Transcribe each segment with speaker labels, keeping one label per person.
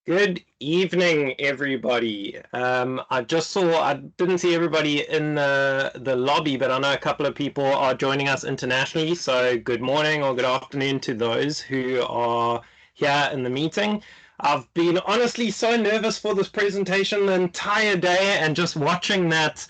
Speaker 1: Good evening, everybody. I didn't see everybody in the lobby, but I know a couple of people are joining us internationally. So good morning or good afternoon to those who are here in the meeting. I've been honestly so nervous for this presentation the entire day, and just watching that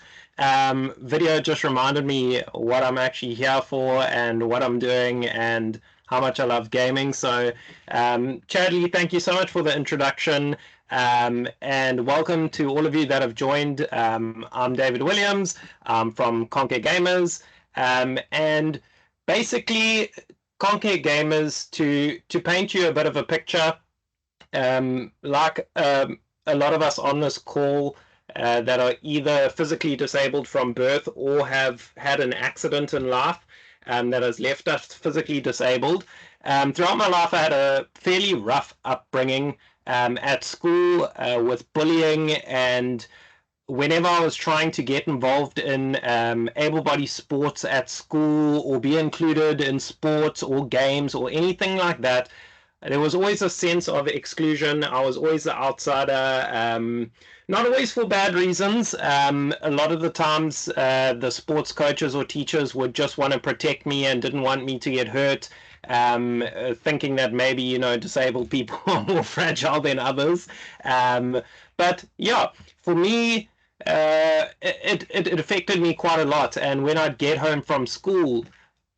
Speaker 1: video just reminded me what I'm actually here for and what I'm doing and how much I love gaming. So Chadley, thank you so much for the introduction, and welcome to all of you that have joined. I'm David Williams. I'm from Konke Gamers, and basically Konke Gamers, to paint you a bit of a picture, like a lot of us on this call that are either physically disabled from birth or have had an accident in life that has left us physically disabled. Throughout my life, I had a fairly rough upbringing at school with bullying, and whenever I was trying to get involved in able-bodied sports at school or be included in sports or games or anything like that, there was always a sense of exclusion. I was always the outsider, not always for bad reasons. A lot of the times, the sports coaches or teachers would just want to protect me and didn't want me to get hurt, thinking that maybe, you know, disabled people are more fragile than others. But yeah, for me, it affected me quite a lot. And when I'd get home from school,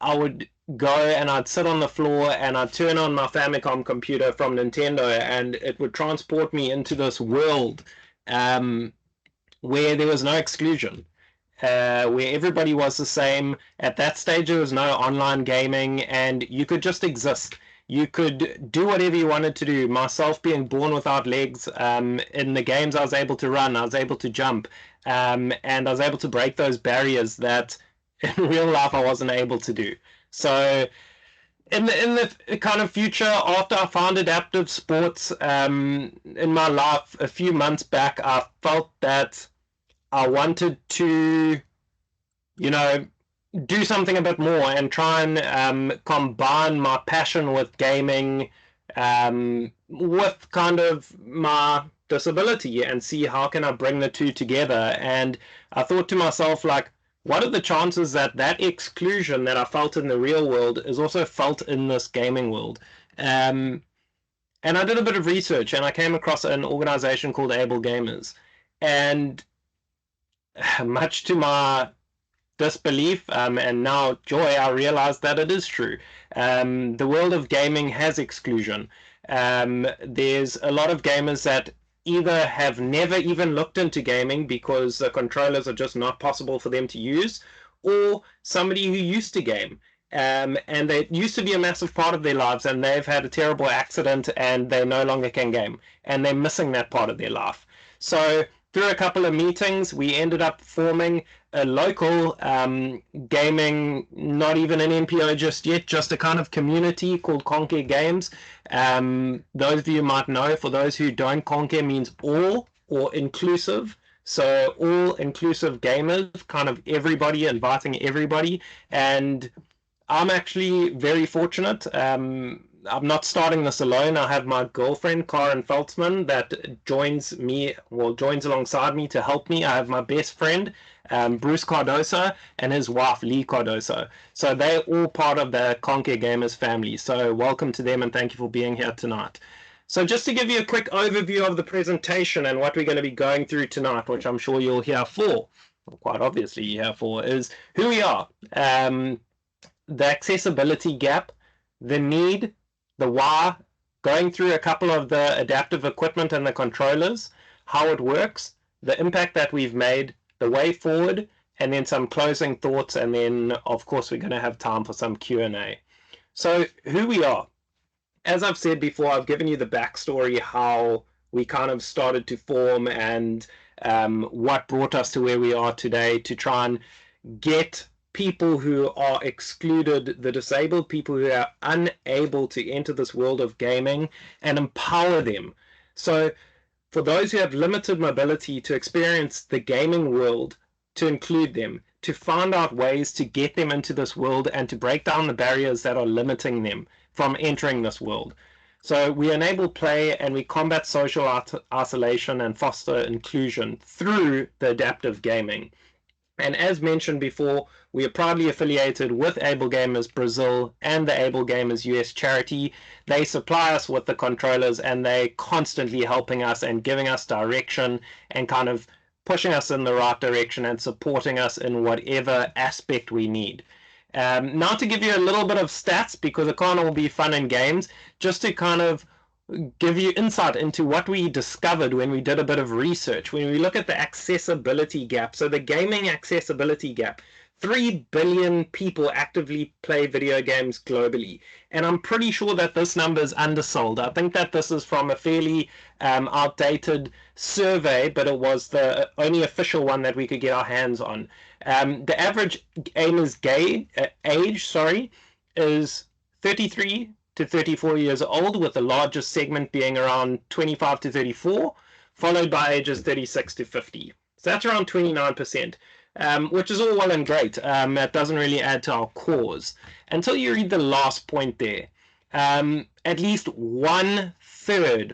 Speaker 1: I would go and I'd sit on the floor and I'd turn on my Famicom computer from Nintendo, and it would transport me into this world where there was no exclusion, where everybody was the same. At that stage, there was no online gaming, and you could just exist. You could do whatever you wanted to do. Myself being born without legs, in the games I was able to run, I was able to jump, and I was able to break those barriers that in real life I wasn't able to do. So in the kind of future, after I found adaptive sports in my life a few months back, I felt that I wanted to, you know, do something a bit more and try and combine my passion with gaming with kind of my disability and see how can I bring the two together. And I thought to myself, like, what are the chances that that exclusion that I felt in the real world is also felt in this gaming world? And I did a bit of research, and I came across an organization called Able Gamers. And much to my disbelief and now joy, I realized that it is true. The world of gaming has exclusion. There's a lot of gamers that either have never even looked into gaming because the controllers are just not possible for them to use, or somebody who used to game, and they used to be a massive part of their lives, and they've had a terrible accident and they no longer can game, and they're missing that part of their life. So through a couple of meetings, we ended up forming a local gaming, not even an NPO just yet, just a kind of community called Konke Games. Those of you might know. For those who don't, Konke means all or inclusive. So all inclusive gamers, kind of everybody, inviting everybody. And I'm actually very fortunate. I'm not starting this alone. I have my girlfriend, Karen Feltzman, that joins alongside me to help me. I have my best friend, Bruce Cardoso, and his wife, Lee Cardoso. So they're all part of the Konke Gamers family. So welcome to them, and thank you for being here tonight. So just to give you a quick overview of the presentation and what we're going to be going through tonight, which I'm sure you're here for, quite obviously you're here for, is who we are, the accessibility gap, the need, the why, going through a couple of the adaptive equipment and the controllers, how it works, the impact that we've made, the way forward, and then some closing thoughts, and then of course we're going to have time for some Q&A. So who we are. As I've said before, I've given you the backstory, how we kind of started to form, and what brought us to where we are today, to try and get people who are excluded, the disabled people who are unable to enter this world of gaming, and empower them. So for those who have limited mobility, to experience the gaming world, to include them, to find out ways to get them into this world, and to break down the barriers that are limiting them from entering this world. So we enable play, and we combat social isolation and foster inclusion through the adaptive gaming. And as mentioned before, we are proudly affiliated with Able Gamers Brazil and the Able Gamers US charity. They supply us with the controllers, and they constantly helping us and giving us direction and kind of pushing us in the right direction and supporting us in whatever aspect we need. Now to give you a little bit of stats, because it can't all be fun and games, just to kind of give you insight into what we discovered when we did a bit of research. When we look at the accessibility gap, so the gaming accessibility gap, 3 billion people actively play video games globally. And I'm pretty sure that this number is undersold. I think that this is from a fairly outdated survey, but it was the only official one that we could get our hands on. The average gamer's age is 33 to 34 years old, with the largest segment being around 25 to 34, followed by ages 36 to 50. So that's around 29%, which is all well and great. That doesn't really add to our cause. Until you read the last point there, at least 1/3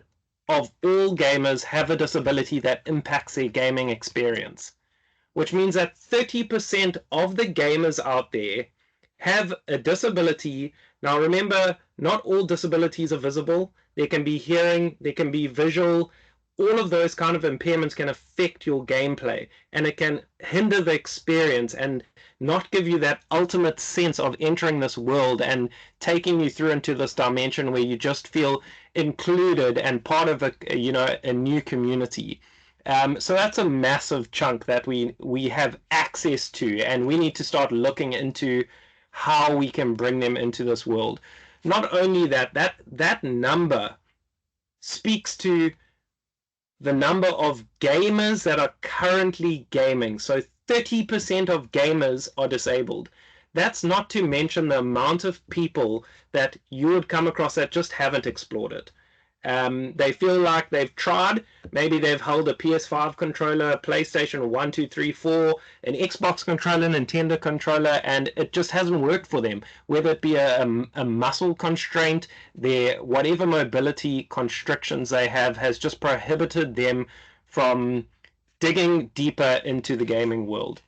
Speaker 1: of all gamers have a disability that impacts their gaming experience, which means that 30% of the gamers out there have a disability. Now remember, not all disabilities are visible. There can be hearing, there can be visual. All of those kind of impairments can affect your gameplay, and it can hinder the experience and not give you that ultimate sense of entering this world and taking you through into this dimension where you just feel included and part of a new community. So that's a massive chunk that we have access to, and we need to start looking into how we can bring them into this world. Not only that number speaks to the number of gamers that are currently gaming. So 30% of gamers are disabled. That's not to mention the amount of people that you would come across that just haven't explored it. They feel like they've tried. Maybe they've held a PS5 controller, a PlayStation 1, 2, 3, 4, an Xbox controller, Nintendo controller, and it just hasn't worked for them. Whether it be a muscle constraint, whatever mobility constrictions they have has just prohibited them from digging deeper into the gaming world.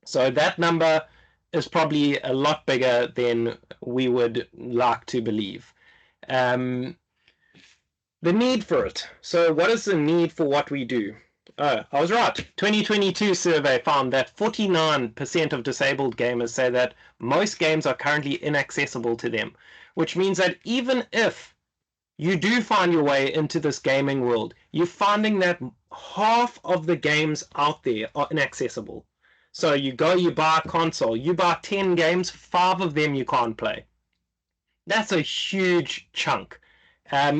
Speaker 1: So that number is probably a lot bigger than we would like to believe. The need for it. So what is the need for what we do? Oh, I was right. 2022 survey found that 49% of disabled gamers say that most games are currently inaccessible to them, which means that even if you do find your way into this gaming world, you're finding that half of the games out there are inaccessible. So you buy a console, you buy 10 games, 5 of them you can't play. That's a huge chunk.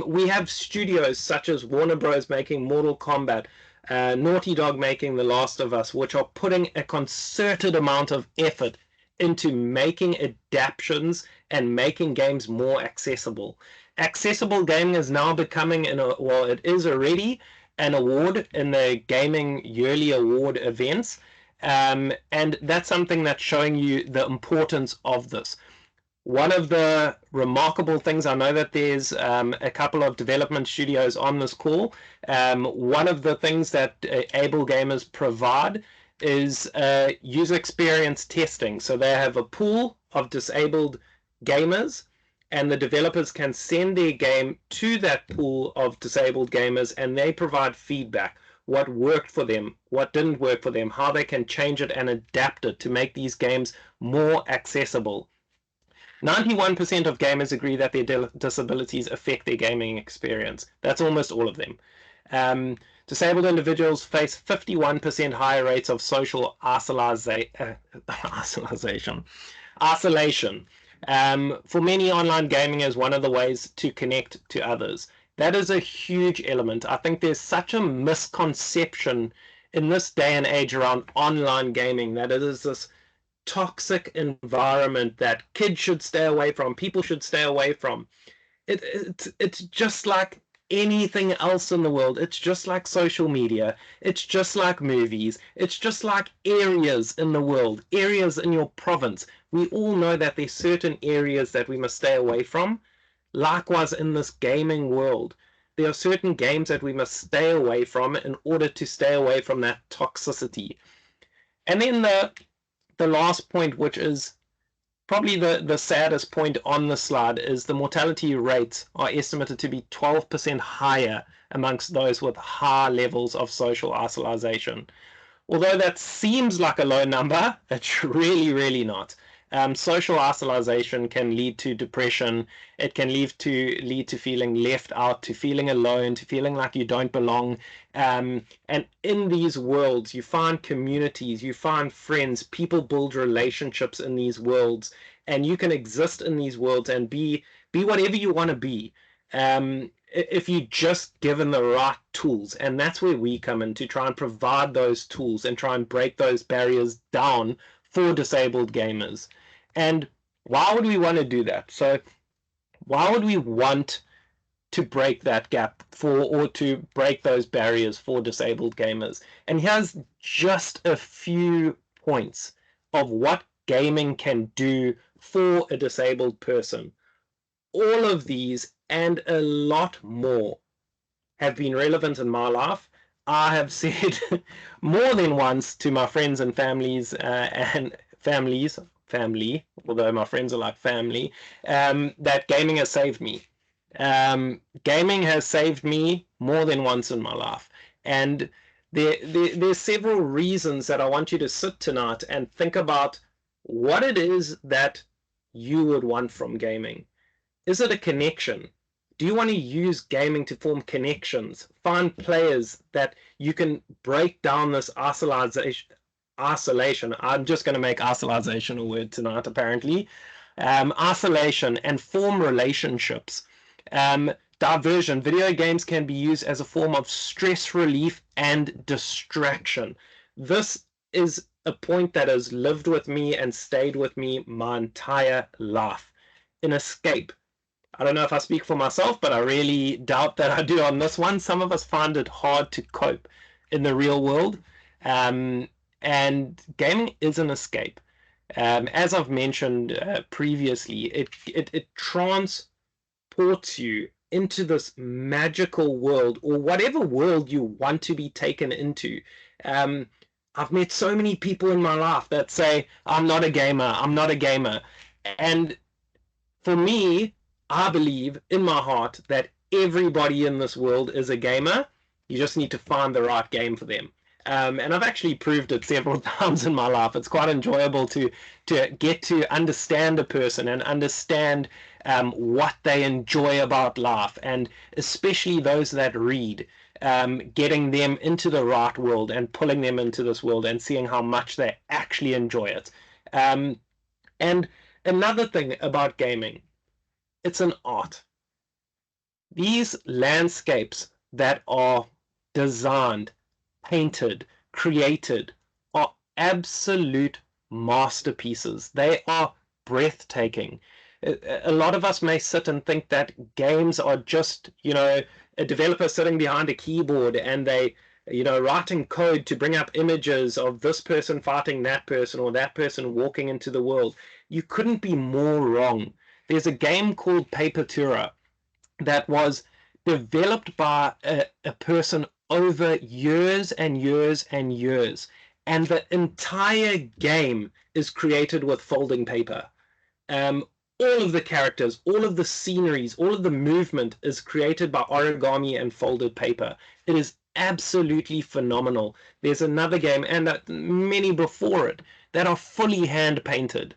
Speaker 1: We have studios such as Warner Bros. Making Mortal Kombat, Naughty Dog making The Last of Us, which are putting a concerted amount of effort into making adaptations and making games more accessible. Accessible gaming is now becoming, well, it is already an award in the Gaming Yearly Award events. And that's something that's showing you the importance of this. One of the remarkable things, I know that there's a couple of development studios on this call. One of the things that Able Gamers provide is user experience testing. So they have a pool of disabled gamers, and the developers can send their game to that pool of disabled gamers, and they provide feedback. What worked for them, what didn't work for them, how they can change it and adapt it to make these games more accessible. 91% of gamers agree that their disabilities affect their gaming experience. That's almost all of them. Disabled individuals face 51% higher rates of social isolation. For many, online gaming is one of the ways to connect to others. That is a huge element. I think there's such a misconception in this day and age around online gaming that it is this toxic environment that kids should stay away from, people should stay away from. It's just like anything else in the world. It's just like social media. It's just like movies. It's just like areas in the world, areas in your province. We all know that there's certain areas that we must stay away from. Likewise, in this gaming world, there are certain games that we must stay away from in order to stay away from that toxicity. And then the last point, which is probably the saddest point on the slide, is the mortality rates are estimated to be 12% higher amongst those with high levels of social isolation. Although that seems like a low number, it's really, really not. Social isolation can lead to depression. It can lead to feeling left out, to feeling alone, to feeling like you don't belong. And in these worlds, you find communities, you find friends, people build relationships in these worlds, and you can exist in these worlds and be whatever you want to be. If you just given the right tools, and that's where we come in to try and provide those tools and try and break those barriers down for disabled gamers. And why would we want to do that? So why would we want to break that gap or to break those barriers for disabled gamers? And here's just a few points of what gaming can do for a disabled person. All of these and a lot more have been relevant in my life. I have said more than once to my friends and family, although my friends are like family, that gaming has saved me. Gaming has saved me more than once in my life. And there's several reasons that I want you to sit tonight and think about what it is that you would want from gaming. Is it a connection? Do you want to use gaming to form connections? Find players that you can break down this isolation. I'm just going to make isolation a word tonight, apparently. Isolation and form relationships. Diversion. Video games can be used as a form of stress relief and distraction. This is a point that has lived with me and stayed with me my entire life. An escape. I don't know if I speak for myself, but I really doubt that I do on this one. Some of us find it hard to cope in the real world, and gaming is an escape. As I've mentioned previously, it transports you into this magical world, or whatever world you want to be taken into. I've met so many people in my life that say, I'm not a gamer, I'm not a gamer. And for me, I believe in my heart that everybody in this world is a gamer. You just need to find the right game for them. And I've actually proved it several times in my life. It's quite enjoyable to get to understand a person and understand what they enjoy about life, and especially those that read, getting them into the right world and pulling them into this world and seeing how much they actually enjoy it. And another thing about gaming, it's an art. These landscapes that are designed painted, created, are absolute masterpieces. They are breathtaking. A lot of us may sit and think that games are just, a developer sitting behind a keyboard and they, writing code to bring up images of this person fighting that person or that person walking into the world. You couldn't be more wrong. There's a game called QuadPara that was developed by a person over years and years and years. And the entire game is created with folding paper. All of the characters, all of the sceneries, all of the movement is created by origami and folded paper. It is absolutely phenomenal. There's another game, and many before it, that are fully hand painted.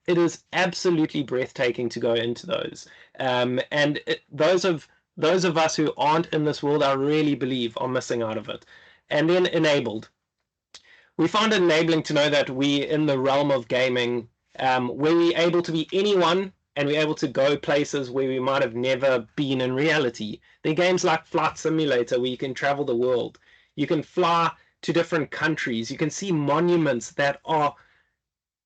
Speaker 1: It is absolutely breathtaking to go into those. Those of us who aren't in this world, I really believe, are missing out of it. And then enabled. We find it enabling to know that we, in the realm of gaming, where we're able to be anyone and we're able to go places where we might have never been in reality. There are games like Flight Simulator where you can travel the world. You can fly to different countries. You can see monuments that are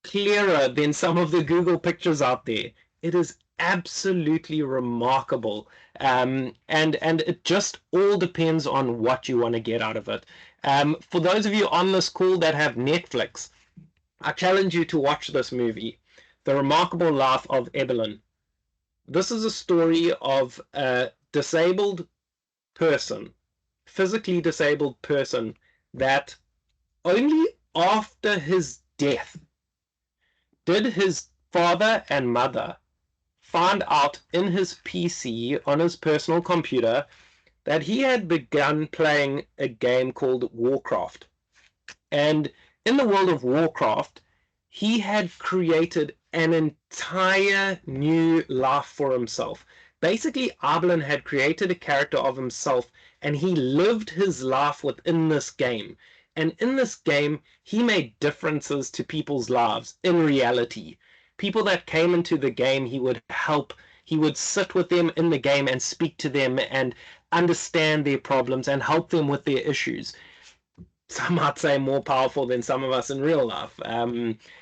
Speaker 1: clearer than some of the Google pictures out there. It is absolutely remarkable. And it just all depends on what you want to get out of it. For those of you on this call that have Netflix, I challenge you to watch this movie, The Remarkable Life of Evelyn. This is a story of a disabled person, physically disabled person, that only after his death did his father and mother find out in his PC on his personal computer that he had begun playing a game called Warcraft. And in the world of Warcraft, he had created an entire new life for himself. Basically, Evelyn had created a character of himself, and he lived his life within this game. And in this game, he made differences to people's lives in reality. People that came into the game, he would help. He would sit with them in the game and speak to them and understand their problems and help them with their issues. Some might say more powerful than some of us in real life.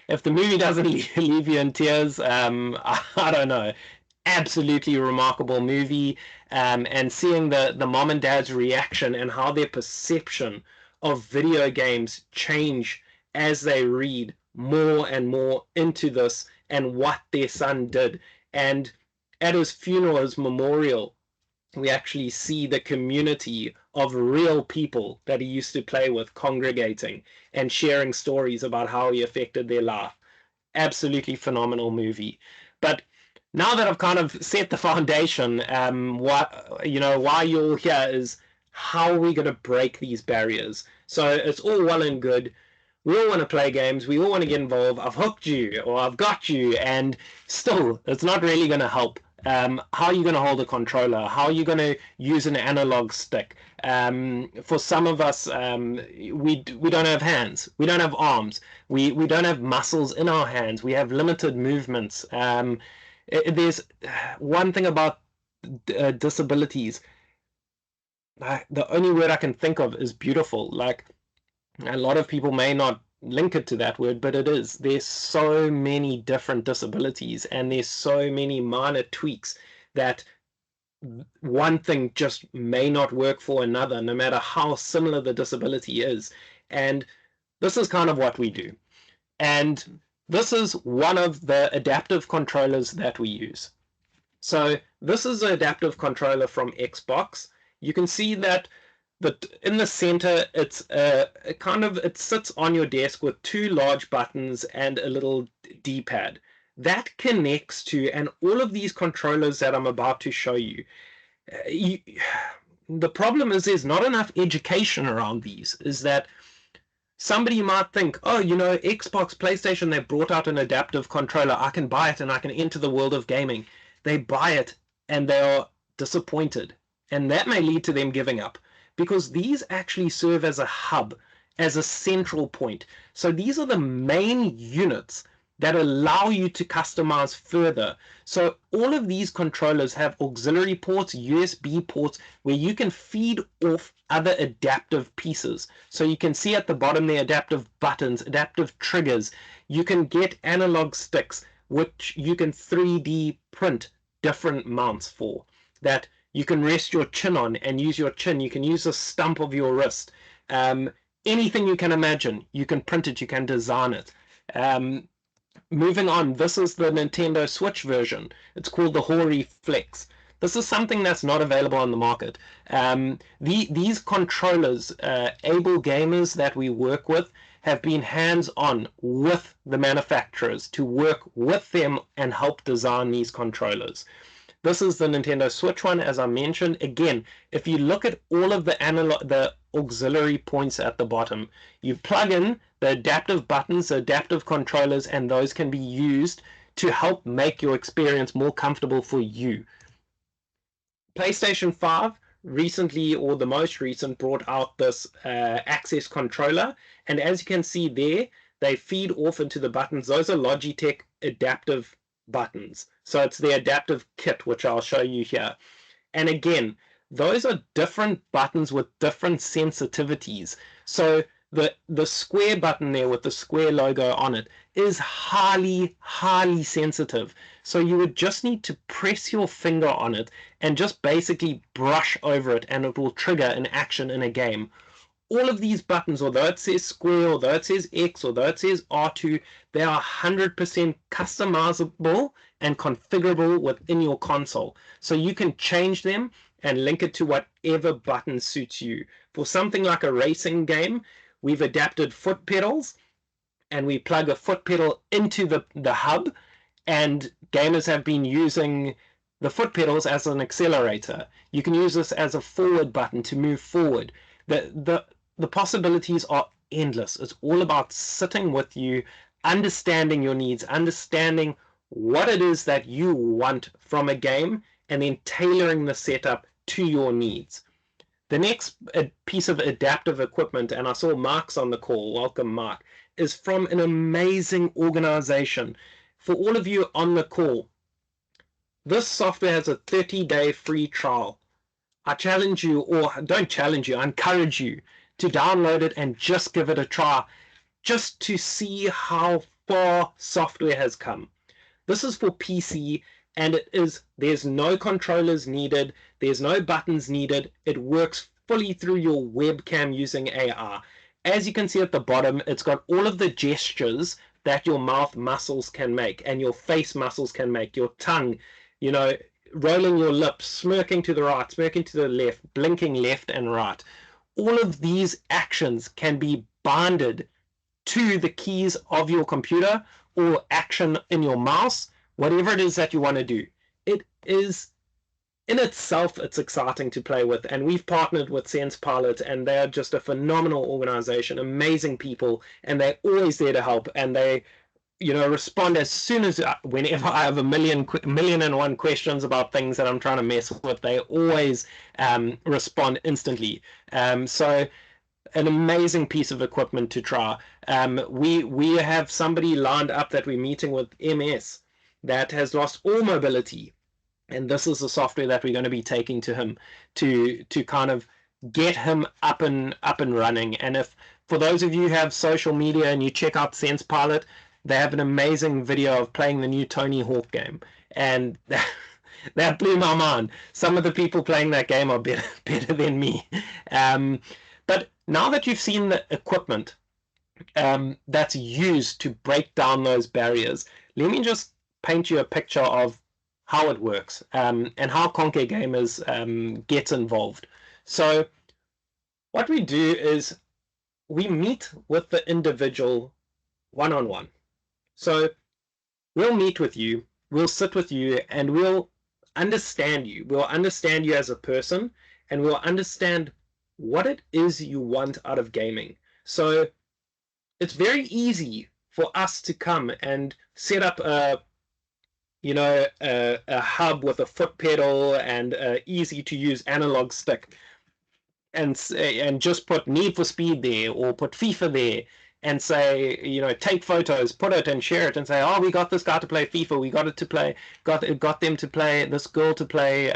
Speaker 1: If the movie doesn't leave you in tears, I don't know. Absolutely remarkable movie. And seeing the mom and dad's reaction and how their perception of video games change as they read more and more into this and what their son did. And at his funeral, his memorial, we actually see the community of real people that he used to play with congregating and sharing stories about how he affected their life. Absolutely phenomenal movie. But now that I've kind of set the foundation, why you're here is how are we going to break these barriers? So it's all well and good. We all want to play games. We all want to get involved. I've hooked you or I've got you, and still, it's not really going to help. How are you going to hold a controller? How are you going to use an analog stick? For some of us, we don't have hands. We don't have arms. We don't have muscles in our hands. We have limited movements. There's one thing about disabilities. The only word I can think of is beautiful. Like, a lot of people may not link it to that word, but it is. There's so many different disabilities, and there's so many minor tweaks that one thing just may not work for another, no matter how similar the disability is. And this is kind of what we do. And this is one of the adaptive controllers that we use. So this is an adaptive controller from Xbox. You can see that in the center, it's it sits on your desk with two large buttons and a little D-pad. That connects to, and all of these controllers that I'm about to show you, the problem is there's not enough education around these, is that somebody might think, oh, Xbox, PlayStation, they brought out an adaptive controller. I can buy it and I can enter the world of gaming. They buy it and they are disappointed. And that may lead to them giving up, because these actually serve as a hub, as a central point. So these are the main units that allow you to customize further. So all of these controllers have auxiliary ports, USB ports, where you can feed off other adaptive pieces. So you can see at the bottom there adaptive buttons, adaptive triggers. You can get analog sticks, which you can 3D print different mounts for, that you can rest your chin on and use your chin. You can use the stump of your wrist. Anything you can imagine, you can print it, you can design it. Moving on, this is the Nintendo Switch version. It's called the Hori Flex. This is something that's not available on the market. These controllers, able gamers that we work with, have been hands-on with the manufacturers to work with them and help design these controllers. This is the Nintendo Switch one, as I mentioned. Again, if you look at all of the auxiliary points at the bottom, you plug in the adaptive buttons, the adaptive controllers, and those can be used to help make your experience more comfortable for you. PlayStation 5 recently, or the most recent, brought out this Access controller, and as you can see there, they feed off into the buttons. Those are Logitech adaptive buttons. So it's the adaptive kit, which I'll show you here. And again, those are different buttons with different sensitivities. So the square button there with the square logo on it is highly, highly sensitive. So you would just need to press your finger on it and just basically brush over it, and it will trigger an action in a game. All of these buttons, although it says square, although it says X, although it says R2, they are 100% customizable and configurable within your console. So you can change them and link it to whatever button suits you. For something like a racing game, we've adapted foot pedals, and we plug a foot pedal into the hub, and gamers have been using the foot pedals as an accelerator. You can use this as a forward button to move forward. The possibilities are endless. It's all about sitting with you, understanding your needs, understanding what it is that you want from a game, and then tailoring the setup to your needs. The next piece of adaptive equipment, and I saw Mark's on the call, welcome Mark, is from an amazing organization. For all of you on the call, this software has a 30-day free trial. I challenge you, or don't challenge you, I encourage you to download it and just give it a try, just to see how far software has come. This is for PC, and there's no controllers needed, there's no buttons needed, it works fully through your webcam using AR. As you can see at the bottom, it's got all of the gestures that your mouth muscles can make and your face muscles can make, your tongue, rolling your lips, smirking to the right, smirking to the left, blinking left and right. All of these actions can be binded to the keys of your computer or action in your mouse, whatever it is that you want to do. It is, in itself, it's exciting to play with, and we've partnered with SensePilot, and they're just a phenomenal organization, amazing people, and they're always there to help, and they respond as soon as, whenever I have a million and one questions about things that I'm trying to mess with, they always respond instantly. So an amazing piece of equipment to try. We have somebody lined up that we're meeting with, MS, that has lost all mobility, and this is the software that we're going to be taking to him to kind of get him up and running. And if, for those of you who have social media and you check out SensePilot, they have an amazing video of playing the new Tony Hawk game, and that blew my mind. Some of the people playing that game are better than me. But now that you've seen the equipment that's used to break down those barriers, let me just paint you a picture of how it works and how Konke Gamers gets involved. So what we do is we meet with the individual one-on-one. So we'll meet with you, we'll sit with you, and we'll understand you. We'll understand you as a person, and we'll understand what it is you want out of gaming. So it's very easy for us to come and set up a hub with a foot pedal and an easy to use analog stick, and just put Need for Speed there or put FIFA there, and say, take photos, put it and share it and say, oh, we got this guy to play FIFA, we got it to play, got them to play, this girl to play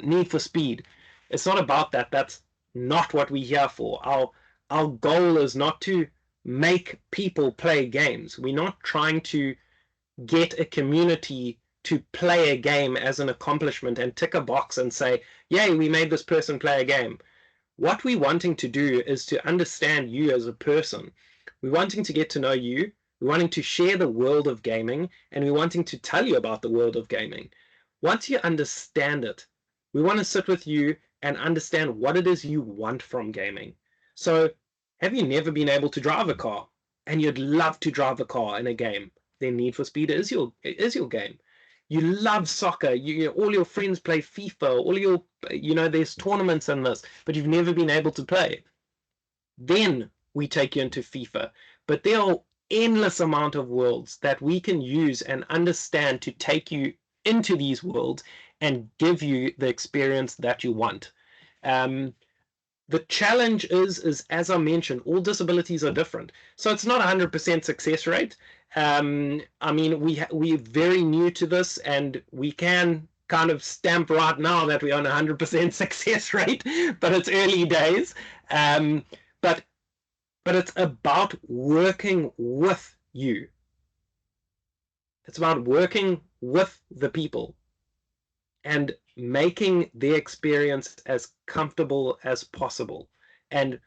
Speaker 1: Need for Speed. It's not about that. That's not what we're here for. Our goal is not to make people play games. We're not trying to get a community to play a game as an accomplishment and tick a box and say, yay, we made this person play a game. What we're wanting to do is to understand you as a person. We're wanting to get to know you. We're wanting to share the world of gaming, and we're wanting to tell you about the world of gaming. Once you understand it, we want to sit with you and understand what it is you want from gaming. So, have you never been able to drive a car and you'd love to drive a car in a game? Then Need for Speed is your game. You love soccer. All your friends play FIFA. All your there's tournaments in this, but you've never been able to play. Then we take you into FIFA. But there are endless amount of worlds that we can use and understand to take you into these worlds and give you the experience that you want. The challenge is, as I mentioned, all disabilities are different. So it's not 100% success rate. I mean, we're very new to this, and we can kind of stamp right now that we're on 100% success rate, but it's early days. But it's about working with you. It's about working with the people and making the experience as comfortable as possible and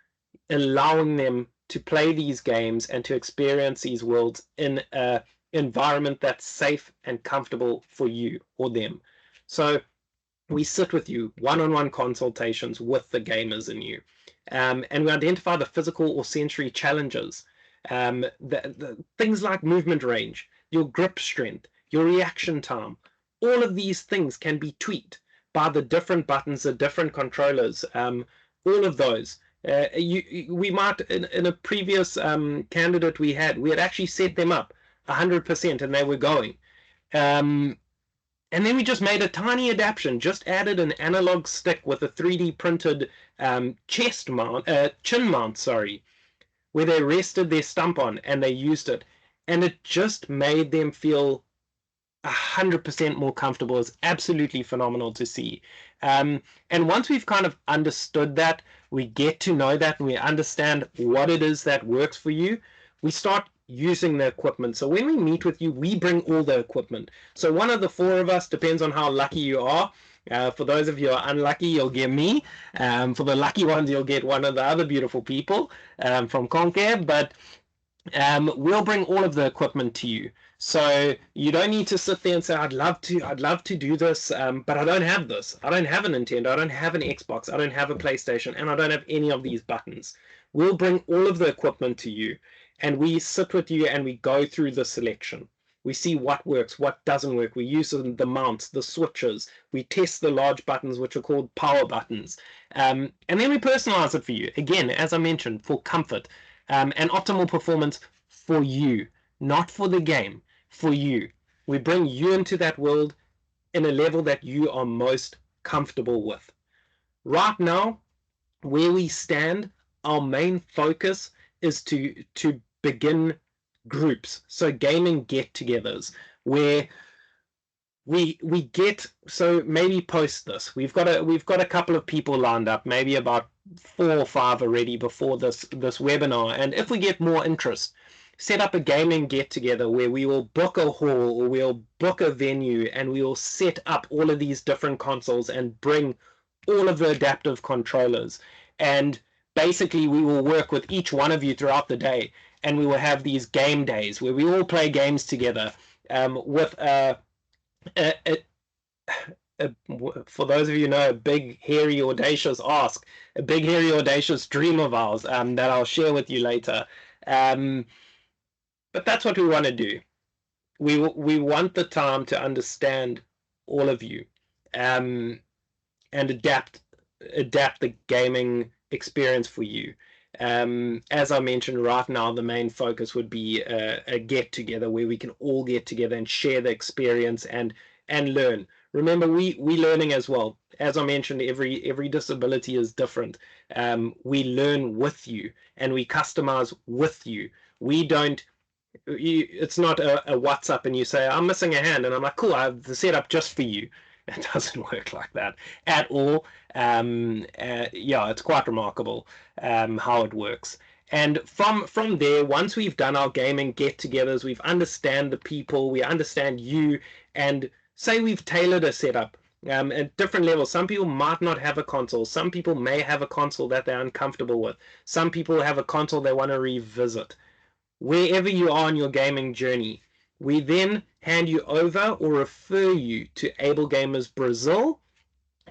Speaker 1: allowing them to play these games and to experience these worlds in an environment that's safe and comfortable for you or them. So we sit with you, one-on-one consultations with the gamers in you, and we identify the physical or sensory challenges, the things like movement range, your grip strength, your reaction time. All of these things can be tweaked by the different buttons, the different controllers, all of those. We might, in a previous candidate we had actually set them up 100% and they were going. And then we just made a tiny adaptation, just added an analog stick with a 3D printed chin mount, where they rested their stump on and they used it. And it just made them feel 100% more comfortable. Is absolutely phenomenal to see. And once we've kind of understood that, we get to know that, and we understand what it is that works for you, we start using the equipment. So when we meet with you, we bring all the equipment. So one of the four of us, depends on how lucky you are. For those of you who are unlucky, you'll get me. For the lucky ones, you'll get one of the other beautiful people from Konke. But we'll bring all of the equipment to you. So you don't need to sit there and say, I'd love to do this, but I don't have this. I don't have a Nintendo, I don't have an Xbox, I don't have a PlayStation, and I don't have any of these buttons. We'll bring all of the equipment to you, and we sit with you and we go through the selection. We see what works, what doesn't work. We use the mounts, the switches. We test the large buttons, which are called power buttons. And then we personalize it for you. Again, as I mentioned, for comfort and optimal performance for you, not for the game, for you. We bring you into that world in a level that you are most comfortable with. Right now, where we stand, our main focus is to begin groups, so gaming get-togethers, where we get, so maybe post this. We've got a couple of people lined up, maybe about 4 or 5 already before this webinar, and if we get more interest, set up a gaming get-together where we will book a hall or we'll book a venue and we will set up all of these different consoles and bring all of the adaptive controllers, and basically we will work with each one of you throughout the day, and we will have these game days where we all play games together with for those of you who know, a big, hairy, audacious ask, a big, hairy, audacious dream of ours that I'll share with you later. But that's what we want to do. We want the time to understand all of you and adapt the gaming experience for you. As I mentioned, right now the main focus would be a get together where we can all get together and share the experience and learn. Remember, we learning as well. As I mentioned, every disability is different. We learn with you and we customize with you. We don't. It's not a WhatsApp and you say, I'm missing a hand, and I'm like, cool, I have the setup just for you. It doesn't work like that at all. Yeah, it's quite remarkable how it works. And from there, once we've done our gaming get-togethers, we've understand the people, we understand you, and say we've tailored a setup at different levels. Some people might not have a console. Some people may have a console that they're uncomfortable with. Some people have a console they want to revisit. Wherever you are on your gaming journey, we then hand you over or refer you to Able Gamers Brazil,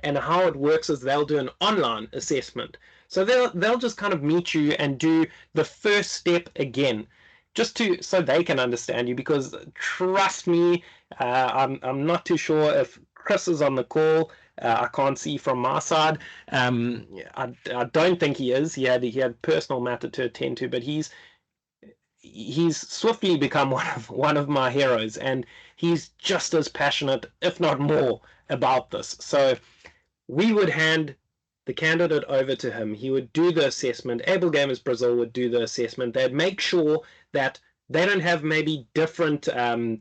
Speaker 1: and how it works is they'll do an online assessment. So they'll just kind of meet you and do the first step again, just to so they can understand you. Because trust me, I'm not too sure if Chris is on the call. I can't see from my side. I don't think he is. He had personal matter to attend to, but he's swiftly become one of my heroes, and he's just as passionate, if not more, about this. So we would hand the candidate over to him. He would do the assessment. Able Gamers Brazil would do the assessment. They'd make sure that they don't have maybe different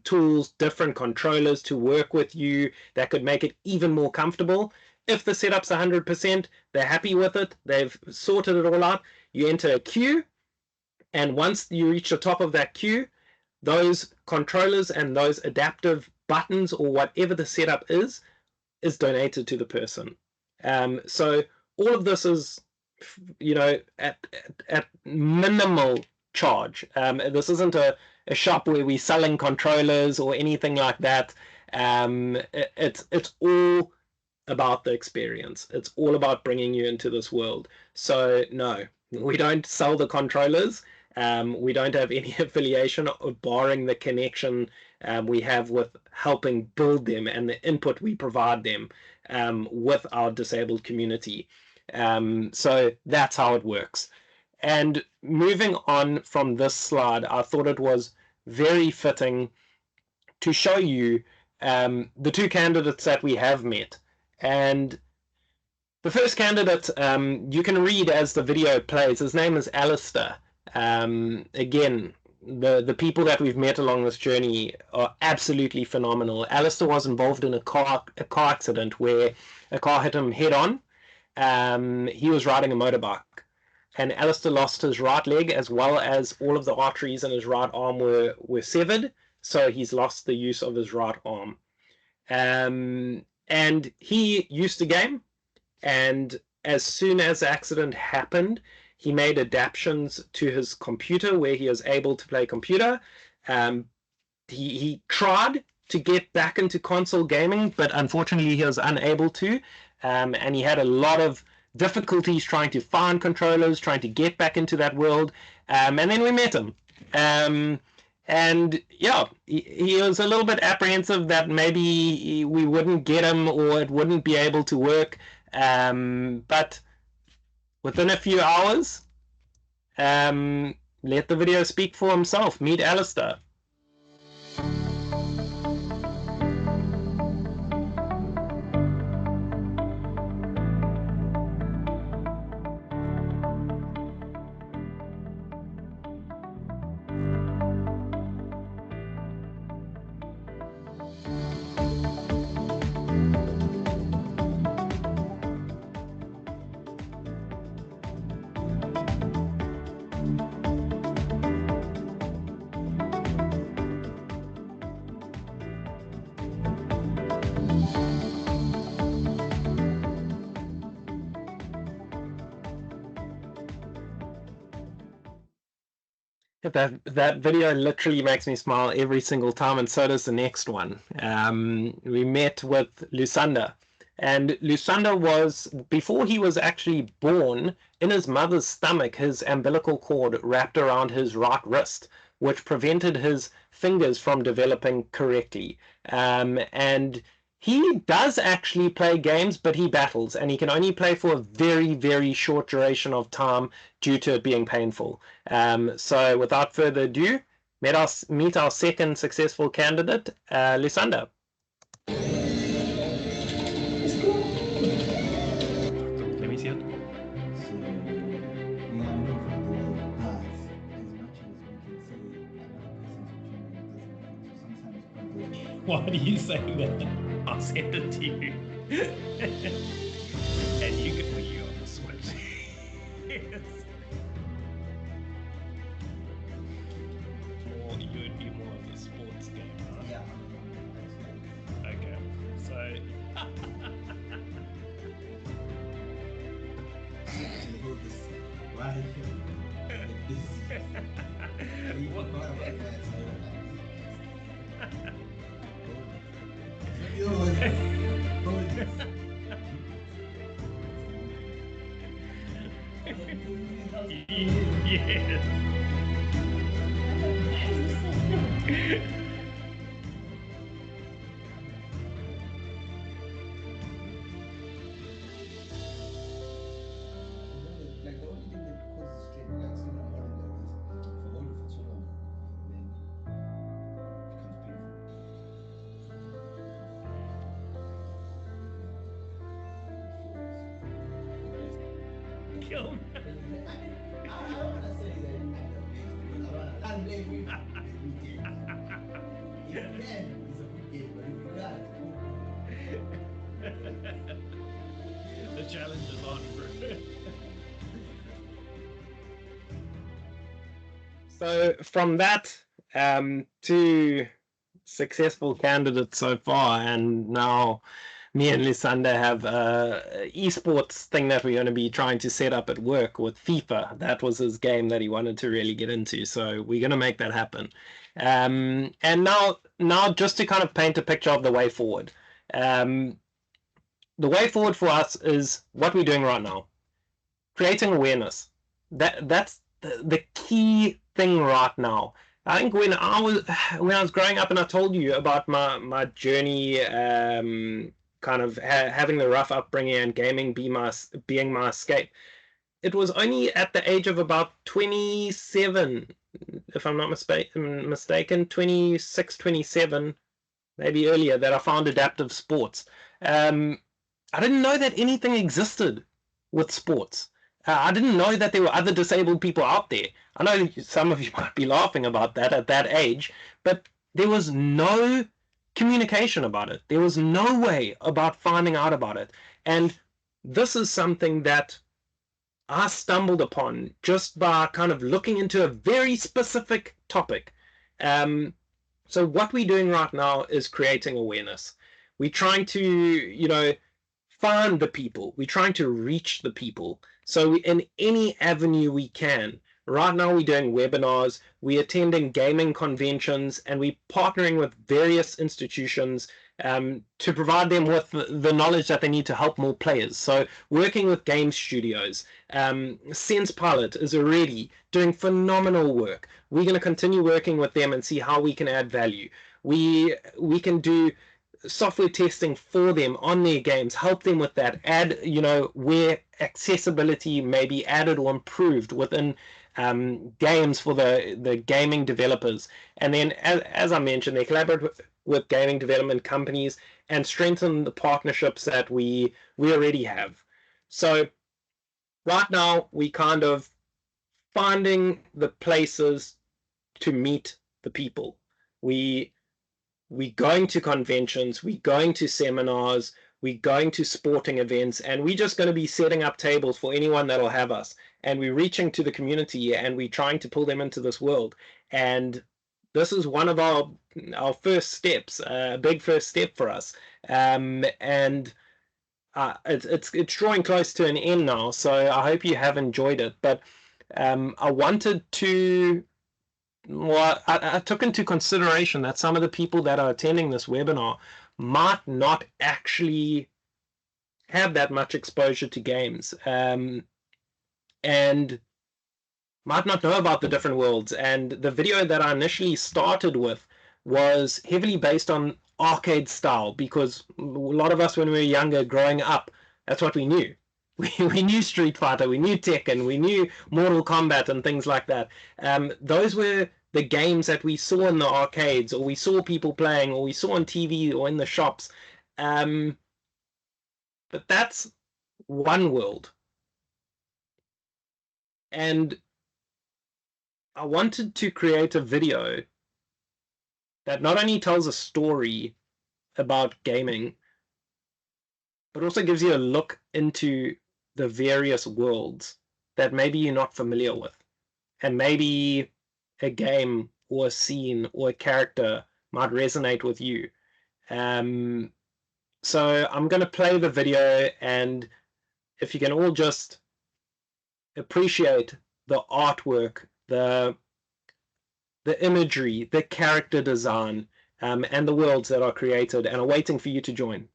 Speaker 1: tools, different controllers to work with you that could make it even more comfortable. If the setup's 100%, they're happy with it, they've sorted it all out, you enter a queue, and once you reach the top of that queue, those controllers and those adaptive buttons or whatever the setup is donated to the person. So all of this is, at minimal charge. This isn't a shop where we're selling controllers or anything like that. It's all about the experience. It's all about bringing you into this world. So no, we don't sell the controllers. We don't have any affiliation, barring the connection we have with helping build them and the input we provide them with our disabled community. So that's how it works. And moving on from this slide, I thought it was very fitting to show you the two candidates that we have met. And the first candidate, you can read as the video plays. His name is Alistair. Again, the people that we've met along this journey are absolutely phenomenal. Alistair was involved in a car accident where a car hit him head on. He was riding a motorbike, and Alistair lost his right leg, as well as all of the arteries in his right arm were severed, so he's lost the use of his right arm. And he used to game, and as soon as the accident happened, he made adaptations to his computer where he was able to play computer. He tried to get back into console gaming, but unfortunately he was unable to, and he had a lot of difficulties trying to find controllers, trying to get back into that world, and then we met him. And yeah, he was a little bit apprehensive that maybe we wouldn't get him or it wouldn't be able to work, but within a few hours, let the video speak for himself. Meet Alistair. That video literally makes me smile every single time, and so does the next one. We met with Lusanda, and Lusanda was, before he was actually born, in his mother's stomach, his umbilical cord wrapped around his right wrist, which prevented his fingers from developing correctly. And he does actually play games, but he battles, and he can only play for a very, very short duration of time due to it being painful. So without further ado, meet our second successful candidate, Lusanda. Let me see it. Why do you say that? I'll send it to you. And you can put you on the Switch. Yes. You would be more of a sports game, right?
Speaker 2: Yeah.
Speaker 1: Okay. So
Speaker 2: Why? You forgot about that, so
Speaker 1: yes.
Speaker 2: like the only thing that causes strain, like say when I'm holding like this, if I hold it for too long, then it becomes painful.
Speaker 1: Kill me.
Speaker 2: I want to say that I'm the best because I can't blame you. It's good game. If you can, it's a good game, but if you can't,
Speaker 1: The challenge is on, bro. So from that to successful candidates so far, and now me and Lisanda have a esports thing that we're going to be trying to set up at work with FIFA. That was his game that he wanted to really get into, so we're going to make that happen. And now just to kind of paint a picture of the way forward. The way forward for us is what we're doing right now, creating awareness. That's the key thing right now. I think when I was growing up and I told you about my journey, kind of having the rough upbringing and gaming being my escape, it was only at the age of about 27, if I'm not mistaken, 26, 27, maybe earlier, that I found adaptive sports. Um, I didn't know that anything existed with sports. I didn't know that there were other disabled people out there. I know some of you might be laughing about that at that age, but there was no communication about it. There was no way about finding out about it. And this is something that I stumbled upon just by kind of looking into a very specific topic. So what we're doing right now is creating awareness. We're trying to, find the people. We're trying to reach the people. So in any avenue we can. Right now we're doing webinars, we're attending gaming conventions, and we're partnering with various institutions to provide them with the knowledge that they need to help more players. So working with game studios. Sense Pilot is already doing phenomenal work. We're going to continue working with them and see how we can add value. We can do software testing for them on their games, help them with that, add, where accessibility may be added or improved within games for the gaming developers. And then, as I mentioned, they collaborate with gaming development companies and strengthen the partnerships that we already have. So right now, we kind of finding the places to meet the people. We're going to conventions, we're going to seminars, we're going to sporting events, and we're just going to be setting up tables for anyone that'll have us. And we're reaching to the community and we're trying to pull them into this world. And this is one of our first steps, a big first step for us. And it's drawing close to an end now, so I hope you have enjoyed it. But I wanted to well, I took into consideration that some of the people that are attending this webinar might not actually have that much exposure to games, and might not know about the different worlds. And the video that I initially started with was heavily based on arcade style, because a lot of us, when we were younger, growing up, that's what we knew. We knew Street Fighter, we knew Tekken, we knew Mortal Kombat and things like that. Those were the games that we saw in the arcades, or we saw people playing, or we saw on TV or in the shops. But that's one world. And I wanted to create a video that not only tells a story about gaming, but also gives you a look into the various worlds that maybe you're not familiar with. And maybe a game or a scene or a character might resonate with you. So I'm going to play the video, and if you can all just appreciate the artwork, the imagery, the character design, and the worlds that are created and are waiting for you to join.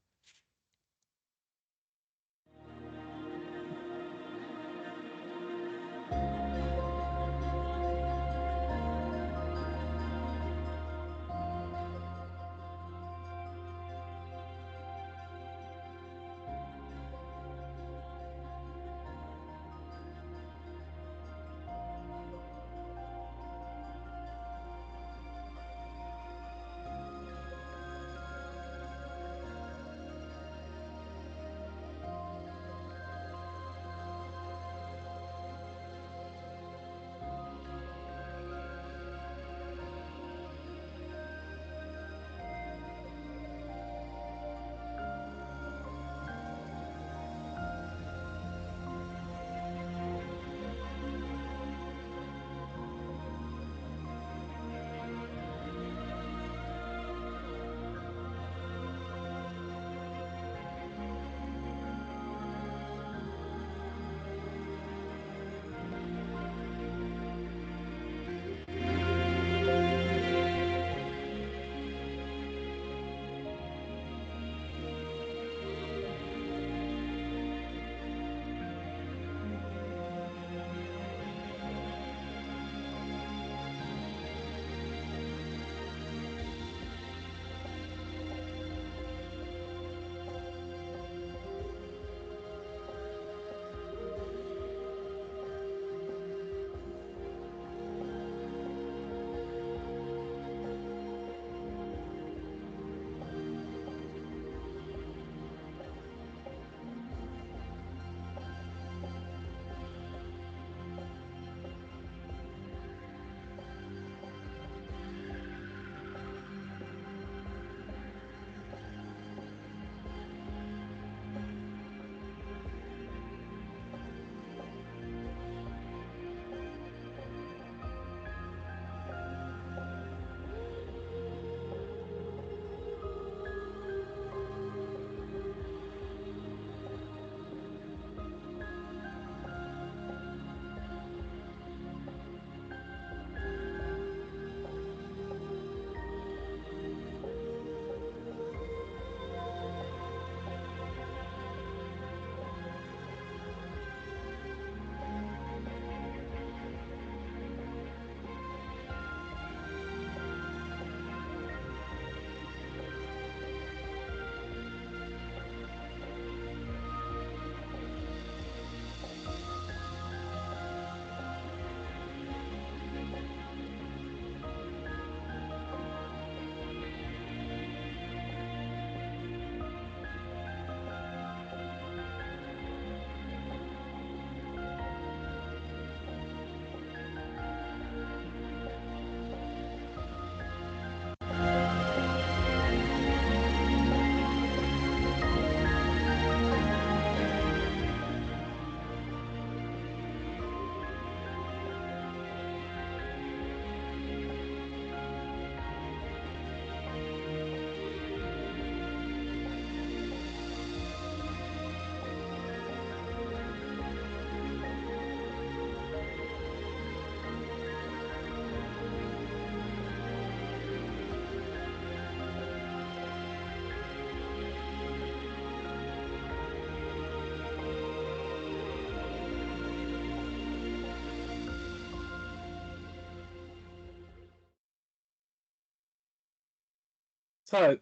Speaker 1: So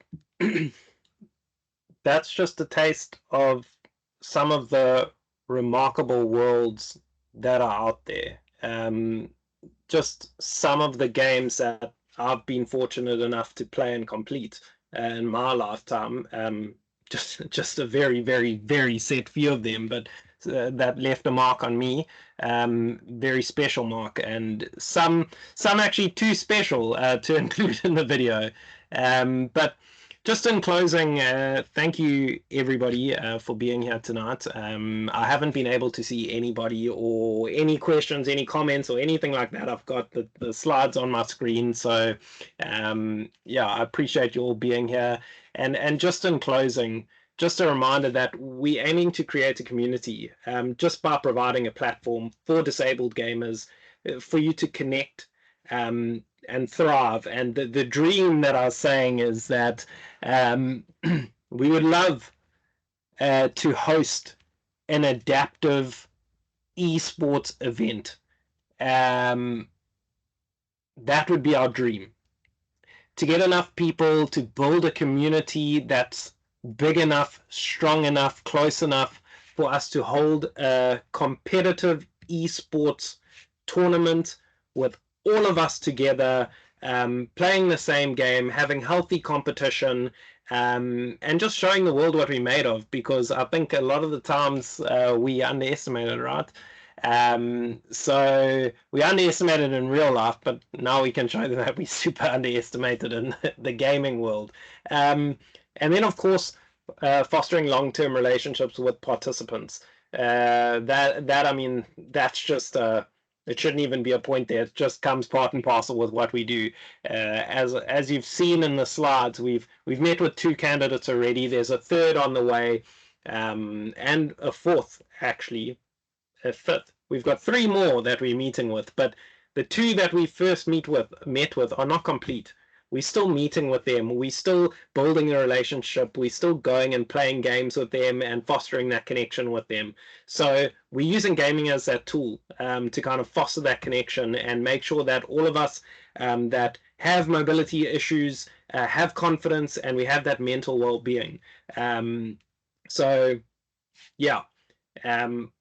Speaker 1: that's just a taste of some of the remarkable worlds that are out there. Just some of the games that I've been fortunate enough to play and complete in my lifetime. Just a very, very, very set few of them, but that left a mark on me. Very special mark, and some actually too special to include in the video. But just in closing, thank you everybody for being here tonight. I haven't been able to see anybody or any questions, any comments, or anything like that. I've got the slides on my screen, so yeah, I appreciate you all being here. And just in closing, just a reminder that we're aiming to create a community just by providing a platform for disabled gamers for you to connect. And thrive. And the dream that I was saying is that we would love to host an adaptive esports event. Um, that would be our dream. To get enough people to build a community that's big enough, strong enough, close enough for us to hold a competitive esports tournament with all of us together, playing the same game, having healthy competition, and just showing the world what we're made of. Because I think a lot of the times we underestimate it, right? So we underestimated in real life, but now we can show them that we super underestimated in the gaming world. And then, of course, fostering long-term relationships with participants. That I mean, that's just it shouldn't even be a point there. It just comes part and parcel with what we do. As you've seen in the slides, we've met with 2 candidates already. There's a third on the way, and a fourth actually, a fifth. We've got 3 more that we're meeting with, but the 2 that we first met with are not complete. We're still meeting with them. We're still building a relationship. We're still going and playing games with them and fostering that connection with them. So we're using gaming as that tool to kind of foster that connection and make sure that all of us that have mobility issues have confidence and we have that mental well-being. So yeah. Um,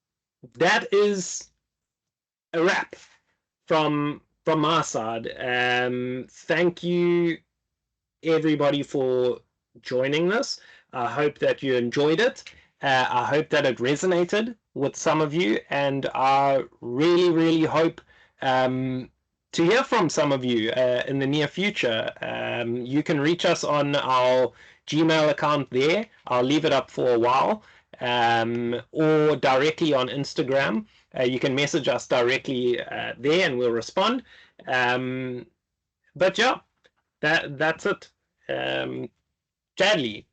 Speaker 1: that is a wrap from my side. Thank you everybody for joining this. I hope that you enjoyed it. I hope that it resonated with some of you, and I really hope to hear from some of you in the near future. You can reach us on our Gmail account there. I'll leave it up for a while, or directly on Instagram. You can message us directly there, and we'll respond. But yeah, that's it. Chadley,